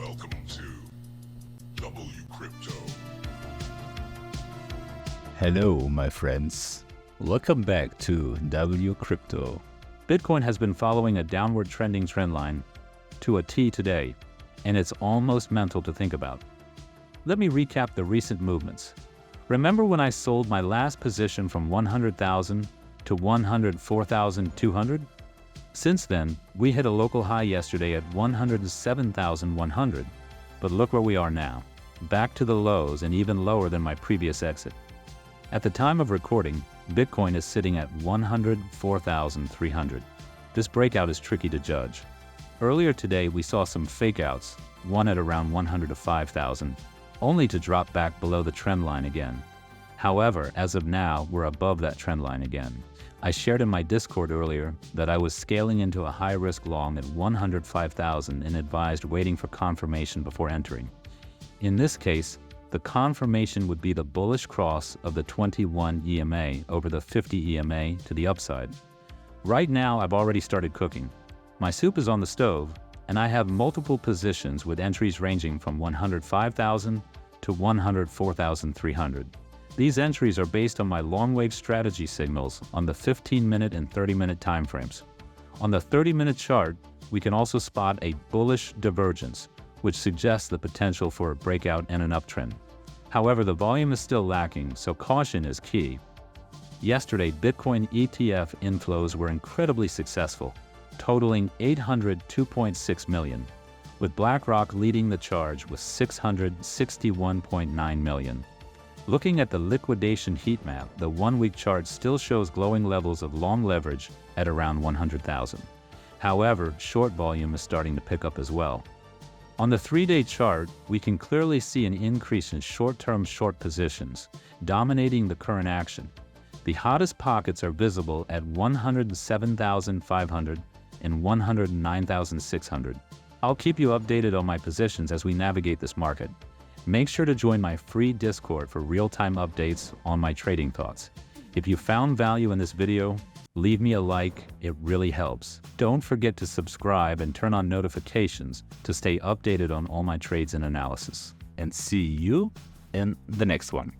Welcome to WCrypto. Hello, my friends. Welcome back to WCrypto. Bitcoin has been following a downward trending trend line to a T today, and it's almost mental to think about. Let me recap the recent movements. Remember when I sold my last position from 100,000 to 104,200? Since then, we hit a local high yesterday at 107,100, but look where we are now, back to the lows and even lower than my previous exit. At the time of recording, Bitcoin is sitting at 104,300. This breakout is tricky to judge. Earlier today, we saw some fake outs, one at around 105,000, only to drop back below the trend line again. However, as of now, we're above that trend line again. I shared in my Discord earlier that I was scaling into a high-risk long at 105,000 and advised waiting for confirmation before entering. In this case, the confirmation would be the bullish cross of the 21 EMA over the 50 EMA to the upside. Right now, I've already started cooking. My soup is on the stove, and I have multiple positions with entries ranging from 105,000 to 104,300. These entries are based on my long-wave strategy signals on the 15-minute and 30-minute timeframes. On the 30-minute chart, we can also spot a bullish divergence, which suggests the potential for a breakout and an uptrend. However, the volume is still lacking, so caution is key. Yesterday, Bitcoin ETF inflows were incredibly successful, totaling $802.6 million, with BlackRock leading the charge with $661.9 million. Looking at the liquidation heat map, the one-week chart still shows glowing levels of long leverage at around 100,000. However, short volume is starting to pick up as well. On the 3-day chart, we can clearly see an increase in short-term short positions, dominating the current action. The hottest pockets are visible at 107,500 and 109,600. I'll keep you updated on my positions as we navigate this market. Make sure to join my free Discord for real-time updates on my trading thoughts. If you found value in this video, leave me a like, it really helps. Don't forget to subscribe and turn on notifications to stay updated on all my trades and analysis. And see you in the next one.